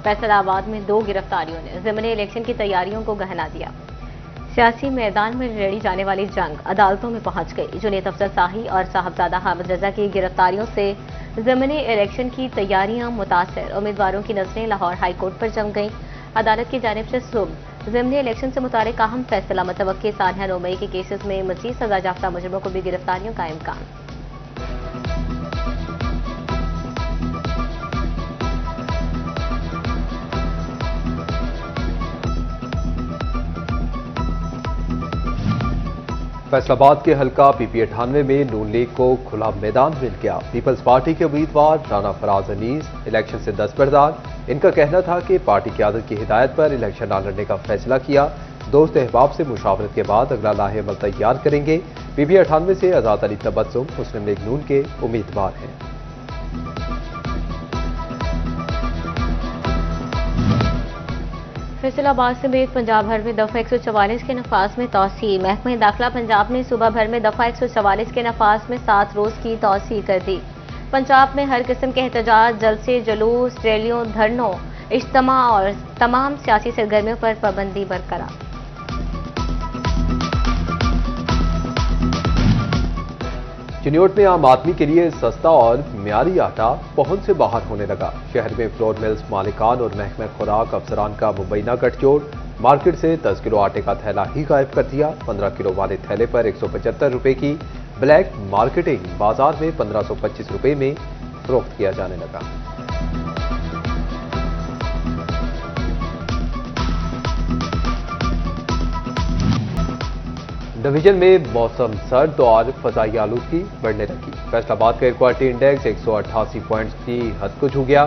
फैसलाबाद में 2 गिरफ्तारियों ने ज़िमनी इलेक्शन की तैयारियों को गहना दिया। सियासी मैदान में लड़ी जाने वाली जंग अदालतों में पहुंच गई। जुनेद अफजल शाही और साहबजादा हामिद रजा की गिरफ्तारियों से ज़िमनी इलेक्शन की तैयारियां मुतासर। उम्मीदवारों की नजरें लाहौर हाई कोर्ट पर जम गईं। अदालत की जानिब से सुबह ज़िमनी इलेक्शन से मुतालिक अहम फैसला मुतवक्किल सानिया 9 मई के केसेस में मज़ीद सजा याफ्ता मुजरिमों को भी गिरफ्तारियों का इम्कान। फैसलाबाद के हल्का PP98 में नून लीग को खुला मैदान मिल गया। पीपल्स पार्टी के उम्मीदवार राना फराज अनीस इलेक्शन से दस्तबरदार। इनका कहना था कि पार्टी क़यादत की हिदायत पर इलेक्शन न लड़ने का फैसला किया। दोस्त अहबाब से मुशावरत के बाद अगला लाहे-अमल तैयार करेंगे। PP98 से आज़ाद अली तबस्सुम मुस्लिम लीग नून के उम्मीदवार हैं। फैसलाबाद समेत पंजाब भर में दफा 144 के नफाज में तौसी। महकमा दाखिला पंजाब ने सूबा भर में दफा 144 के नफाज में 7 रोज की तौसी कर दी। पंजाब में हर किस्म के एहतजाज, जलसे, जुलूस, रैलियों, धरनों, इज्तिमा और तमाम सियासी सरगर्मियों पर पाबंदी बरकरार। चिन्योट में आम आदमी के लिए सस्ता और म्यारी आटा पहुंच से बाहर होने लगा। शहर में फ्लोर मिल्स मालिकान और महकमा खुराक अफसरान का मुबैना गठजोड़। मार्केट से 10 किलो आटे का थैला ही गायब कर दिया। 15 किलो वाले थैले पर 175 रुपए की ब्लैक मार्केटिंग बाजार में 1525 रुपए में फरोख्त किया जाने लगा। डिवीजन में मौसम सर्द और फजाई आलूदगी बढ़ने लगी। फैसलाबाद का एयर क्वालिटी इंडेक्स 188 पॉइंट्स की हद को छू गया।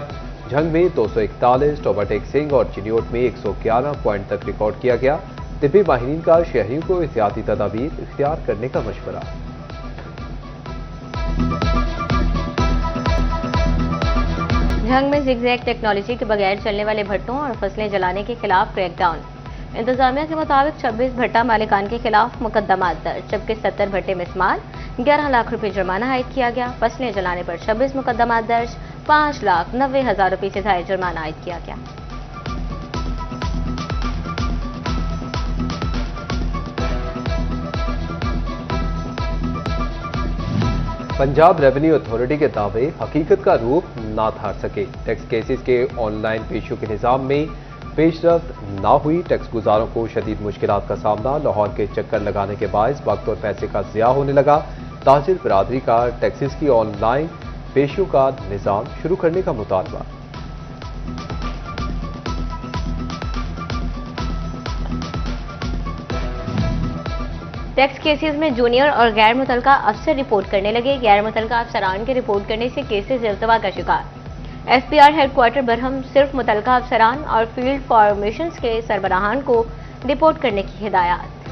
झंग में 241, टोबाटेक सिंह और चिन्योट में 111 पॉइंट तक रिकॉर्ड किया गया। तिब्बी माहिरीन का शहरियों को एहतियाती तदाबीर इख्तियार करने का मशवरा। झंग में जिगजैग टेक्नोलॉजी के बगैर चलने वाले भट्टों और फसलें जलाने के खिलाफ क्रैकडाउन। इंतजामिया के मुताबिक 26 भट्टा मालिकान के खिलाफ मुकदमा दर्ज, जबकि 70 भट्टे में इस्तेमाल 11 लाख रुपए जुर्माना आयद किया गया। फसलें जलाने पर 26 मुकदमा दर्ज, 5,90,000 रुपए से ज्यादा जुर्माना आयद किया गया। पंजाब रेवेन्यू अथॉरिटी के दावे हकीकत का रूप ना धार सके। टैक्स केसेस के ऑनलाइन पेशियों के निजाम में पेशरफ्त ना हुई। टैक्स गुजारों को शदीद मुश्किलात का सामना। लाहौर के चक्कर लगाने के बायस वक्त और पैसे का ज़िया होने लगा। ताजिर बरादरी का टैक्सेस की ऑनलाइन पेशियों का निजाम शुरू करने का मुतालबा। टैक्स केसेस में जूनियर और गैर मुतलका अफसर रिपोर्ट करने लगे। गैर मुतलका अफसरान के रिपोर्ट करने से केसेस इल्तवा का शिकार। FPR हेडक्वार्टर बरहम सिर्फ मुतलका अफसरान और फील्ड फॉर्मेशंस के सरबराहान को रिपोर्ट करने की हिदायत।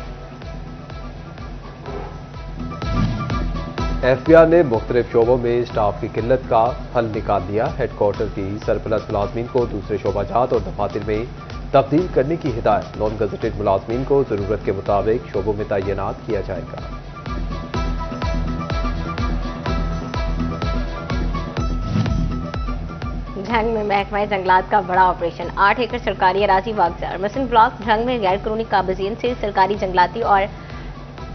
FPR ने मुख्तलिफ शोबों में स्टाफ की किल्लत का हल निकाल दिया। हेडक्वार्टर की सरप्लस मुलाजमीन को दूसरे शोबाजात और दफातर में तब्दील करने की हिदायत। नॉन गजेटेड मुलाजमीन को जरूरत के मुताबिक शोबों में तैनात किया जाएगा। झंग में महकमा जंगलात का बड़ा ऑपरेशन। 8 एकड़ सरकारी अराजी वागजार। मसन ब्लॉक झंग में गैर कानूनी काबिजीन से सरकारी जंगलाती और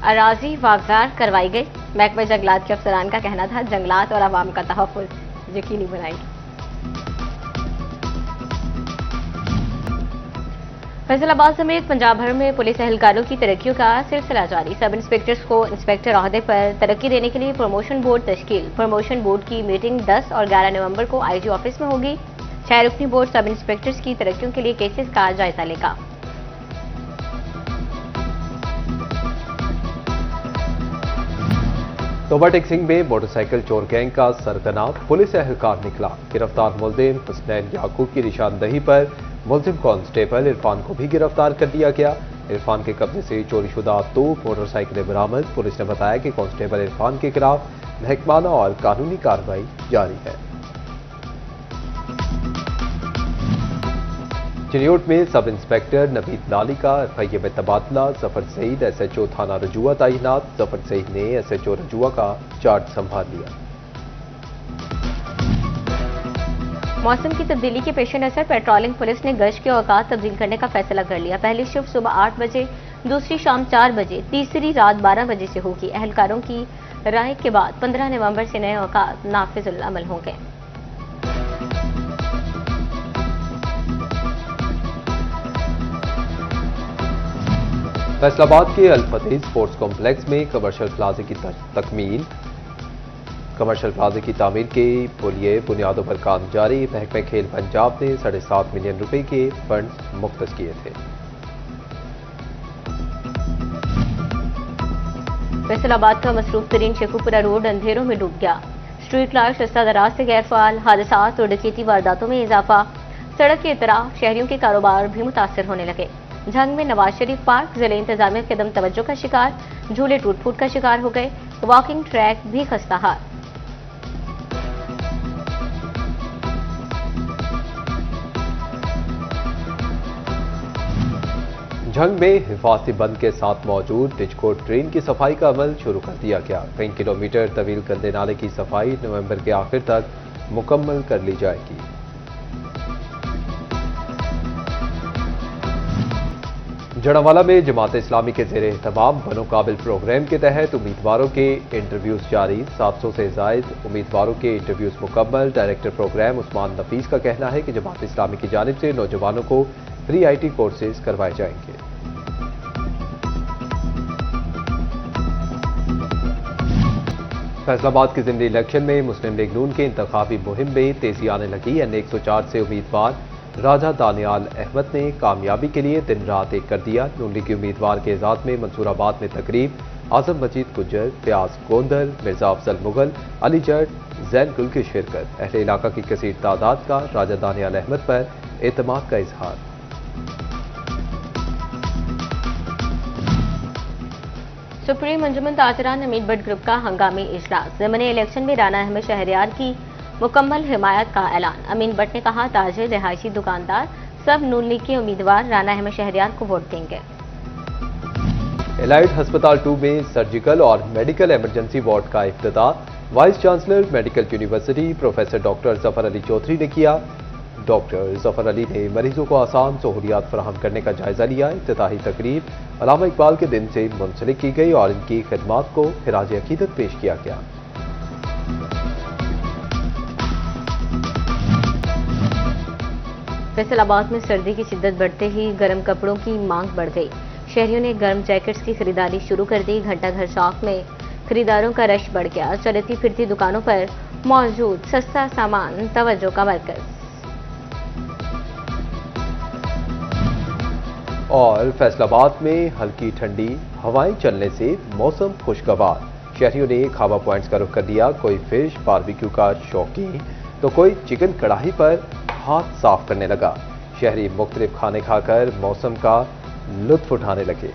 अराजी वागजार करवाई गई। महकमा जंगलात के अफसरान का कहना था जंगलात और आवाम का तहफ़्फ़ुज़ यकीनी बनाएगी। फैसलाबाद समेत पंजाब भर में पुलिस एहलकारों की तरक्कियों का सिलसिला जारी। सब इंस्पेक्टर्स को इंस्पेक्टर ओहदे पर तरक्की देने के लिए प्रमोशन बोर्ड तश्कील। प्रमोशन बोर्ड की मीटिंग 10 और 11 नवंबर को IG ऑफिस में होगी। 6 रुकनी बोर्ड सब इंस्पेक्टर्स की तरक्कियों के लिए केसेस का जायजा लेगा। टोबाटेक सिंह में मोटरसाइकिल चोर गैंग का सरगना पुलिस एहलकार निकला। गिरफ्तार मुल्जिम हुसनैन याकूब की निशानदही पर मुल्जिम कांस्टेबल इरफान को भी गिरफ्तार कर लिया गया। इरफान के कब्जे से चोरीशुदा 2 मोटरसाइकिलें बरामद। पुलिस ने बताया कि कांस्टेबल इरफान के खिलाफ महकमाना और कानूनी कार्रवाई जारी है। चिन्योट में सब इंस्पेक्टर नवीद लाली का RFI में तबादला। जफर सईद SHO थाना रजुआ तैनात। जफर सईद ने SHO रजुआ का चार्ज संभाल लिया। मौसम की तब्दीली के पेश नजर पेट्रोलिंग पुलिस ने गश्त के औकात तब्दील करने का फैसला कर लिया। पहली शिफ्ट सुबह 8 बजे, दूसरी शाम 4 बजे, तीसरी रात 12 बजे से होगी। अहलकारों की राय के बाद 15 नवंबर से नए औकात नाफिजुल अमल होंगे। फैसलाबाद के अल फतेह स्पोर्ट्स कॉम्प्लेक्स में कमर्शियल प्लाजा की तकमील कमर्शियल प्लाजा की तामीर के पुलिये बुनियादों पर काम जारी। महकमे खेल पंजाब ने 7.5 मिलियन रुपए के फंड मुख्तस किए थे। फैसलाबाद का मसरूफ तरीन शेखुपुरा रोड अंधेरों में डूब गया। स्ट्रीट लाइट रास्ता दराज से गैर फाल, हादसात और डकैती वारदातों में इजाफा। सड़क के इतराफ शहरियों के कारोबार भी मुतासर होने लगे। झंग में नवाज शरीफ पार्क जिले इंतजामिया के दम तवज्जो का शिकार, झूले टूट फूट का शिकार हो गए। वॉकिंग ट्रैक भी खस्ताहाल। झंग में हिफाजती बंद के साथ मौजूद डिजकोट ट्रेन की सफाई का अमल शुरू कर दिया गया। कई किलोमीटर तवील गंदे नाले की सफाई नवंबर के आखिर तक मुकम्मल कर ली जाएगी। जड़ावाला में जमात इस्लामी के ज़ेरे एहतमाम बनो काबिल प्रोग्राम के तहत उम्मीदवारों के इंटरव्यूज जारी। 700 से जायद उम्मीदवारों के इंटरव्यूज मुकम्मल। डायरेक्टर प्रोग्राम उस्मान नफीस का कहना है कि जमात इस्लामी की जानिब से नौजवानों को फ्री IT कोर्सेज करवाए जाएंगे। फैसलाबाद के ज़िमनी इलेक्शन में मुस्लिम लीग नून के इंतखाबी मुहिम में तेजी आने लगी। N104 से उम्मीदवार राजा दानियाल अहमद ने कामयाबी के लिए दिन रात एक कर दिया। नून लीग के उम्मीदवार के एजाज में मंसूराबाद में तकरीब। आजम मजीद गुज्जर, प्याज गोंदल, मिर्जा अफजल मुगल, अली जट, जैन गुल की शिरकत। अहले इलाका की कसीर तादाद का राजा दानियाल अहमद पर एतमाद का इजहार। सुप्रीम अंजुमन ताजरान अमीन भट्ट ग्रुप का हंगामी इजलास। ज़िमनी इलेक्शन में राना अहमद शहरयार की मुकम्मल हिमायत का ऐलान। अमीन भट्ट ने कहा, ताजिर, रिहायशी दुकानदार सब नून लीग के उम्मीदवार राना अहमद शहरयार को वोट देंगे। एलाइड अस्पताल 2 में सर्जिकल और मेडिकल इमरजेंसी वार्ड का इफ्तिताह vice chancellor medical university professor doctor Zafar Ali Chaudhry ने किया। डॉक्टर जफर अली ने मरीजों को आसान सहूलियात फराहम करने का जायजा लिया। इफ्तिताही तकरीब अल्लामा इकबाल के दिन से मुंसलिक की गई और इनकी खिदमात को खिराज अकीदत पेश किया गया। फैसलाबाद में सर्दी की शिद्दत बढ़ते ही गर्म कपड़ों की मांग बढ़ गई। शहरियों ने गर्म जैकेट्स की खरीदारी शुरू कर दी। घंटाघर चौक में खरीदारों का रश बढ़ गया। चलती फिरती दुकानों पर मौजूद सस्ता सामान तवज्जो का मरकज। और फैसलाबाद में हल्की ठंडी हवाएं चलने से मौसम खुशगवार। शहरियों ने खावा पॉइंट्स का रुख कर दिया। कोई फिश बारबेक्यू का शौकीन तो कोई चिकन कढ़ाई पर हाथ साफ करने लगा। शहरी मुख्तलिफ खाने खाकर मौसम का लुत्फ उठाने लगे।